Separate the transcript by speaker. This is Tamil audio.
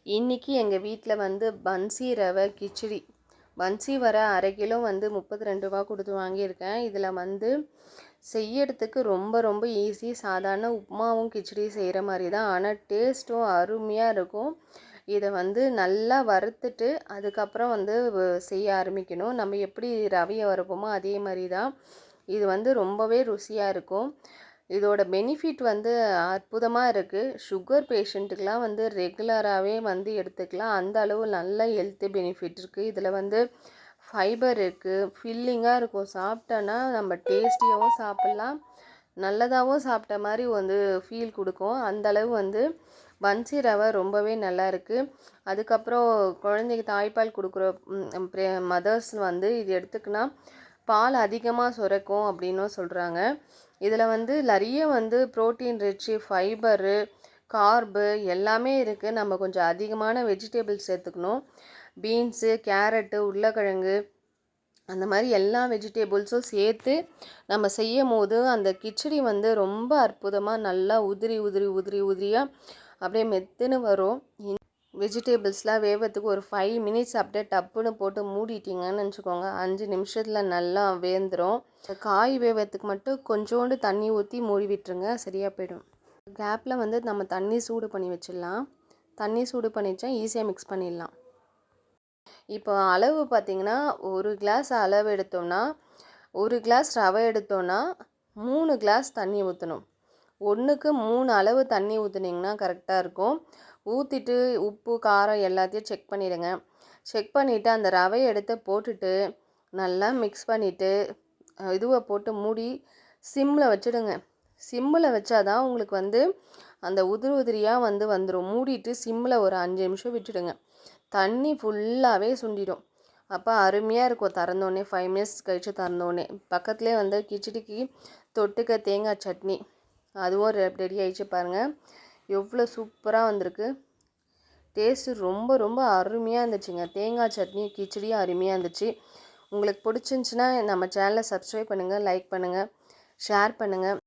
Speaker 1: இன்றைக்கி எங்கள் வீட்டில் வந்து பன்சி ரவை கிச்சடி. பன்சி வர அரை கிலோ வந்து 32 ரூபா கொடுத்து வாங்கியிருக்கேன். இதில் வந்து செய்யறதுக்கு ரொம்ப ரொம்ப ஈஸி. சாதாரண உப்புமாவும் கிச்சடி செய்கிற மாதிரி தான், ஆனால் டேஸ்ட்டும் அருமையாக இருக்கும். இதை வந்து நல்லா வறுத்துட்டு அதுக்கப்புறம் வந்து செய்ய ஆரம்பிக்கணும். நம்ம எப்படி ரவையை வறுப்போமோ அதே மாதிரி தான் இது வந்து ரொம்பவே ருசியாக இருக்கும். இதோட பெனிஃபிட் வந்து அற்புதமாக இருக்குது. சுகர் பேஷண்ட்டுக்கெலாம் வந்து ரெகுலராகவே வந்து எடுத்துக்கலாம். அந்த அளவு நல்ல ஹெல்த்து பெனிஃபிட் இருக்குது. இதில் வந்து ஃபைபர் இருக்குது, ஃபில்லிங்காக இருக்கும். சாப்பிட்டோன்னா நம்ம டேஸ்டியாகவும் சாப்பிட்லாம், நல்லதாகவும் சாப்பிட்ட மாதிரி வந்து ஃபீல் கொடுக்கும். அந்தளவு வந்து பன்சி ரவை ரொம்பவே நல்லா இருக்குது. அதுக்கப்புறம் குழந்தைக்கு தாய்ப்பால் கொடுக்குற மதர்ஸ் வந்து இது எடுத்துக்கினா பால் அதிகமாக சுரக்கும் அப்படின்னும் சொல்கிறாங்க. இதில் வந்து நிறைய வந்து ப்ரோட்டீன் ரிச்சு, ஃபைபரு, கார்பு எல்லாமே இருக்குது. நம்ம கொஞ்சம் அதிகமான வெஜிடபிள்ஸ் சேர்த்துக்கணும். பீன்ஸு, கேரட்டு, உருளைக்கிழங்கு அந்த மாதிரி எல்லா வெஜிடபிள்ஸும் சேர்த்து நம்ம செய்யும் போது அந்த கிச்சடி வந்து ரொம்ப அற்புதமாக நல்லா உதிரியாக அப்படியே மெத்துன்னு வரும். வெஜிடபிள்ஸ்லாம் வேவத்துக்கு ஒரு 5 மினிட்ஸ் அப்படியே டப்புன்னு போட்டு மூடிட்டிங்கன்னு நினச்சிக்கோங்க, 5 நிமிஷத்தில் நல்லா வேந்துடும். காய் வேவத்துக்கு மட்டும் கொஞ்சோண்டு தண்ணி ஊற்றி மூடி விட்டுருங்க, சரியாக போயிடும். கேப்பில் வந்து நம்ம தண்ணி சூடு பண்ணி வச்சிடலாம். தண்ணி சூடு பண்ணிச்சா ஈஸியாக மிக்ஸ் பண்ணிடலாம். இப்போ அளவு பார்த்திங்கன்னா, ஒரு கிளாஸ் அளவு எடுத்தோம்னா, 1 கிளாஸ் ரவை எடுத்தோன்னா 3 கிளாஸ் தண்ணி ஊற்றணும். 1க்கு 3 அளவு தண்ணி ஊற்றுனீங்கன்னா கரெக்டாக இருக்கும். ஊற்றிட்டு உப்பு, காரம் எல்லாத்தையும் செக் பண்ணிவிடுங்க. செக் பண்ணிவிட்டு அந்த ரவையை எடுத்து போட்டுட்டு நல்லா மிக்ஸ் பண்ணிவிட்டு இதுவை போட்டு மூடி சிம்மில் வச்சுடுங்க. சிம்மில் வச்சாதான் உங்களுக்கு வந்து அந்த உதிரியாக வந்துடும். மூடிட்டு சிம்மில் ஒரு 5 நிமிஷம் விட்டுடுங்க. தண்ணி ஃபுல்லாகவே சுண்டிடும். அப்போ அருமையாக இருக்கும். திறந்தோடனே 5 மினிட்ஸ் கழித்து திறந்தோடனே பக்கத்துலேயே வந்து கிச்சடிக்கு தொட்டுக்க தேங்காய் சட்னி அதுவும் ரெடி ஆகிடுச்சு பாருங்கள். எவ்வளோ சூப்பராக வந்திருக்கு. டேஸ்ட்டு ரொம்ப ரொம்ப அருமையாக இருந்துச்சுங்க. தேங்காய் சட்னி கிச்சடியும் அருமையாக இருந்துச்சு. உங்களுக்கு பிடிச்சிருந்துச்சின்னா நம்ம சேனலை சப்ஸ்கிரைப் பண்ணுங்கள், லைக் பண்ணுங்கள், ஷேர் பண்ணுங்கள்.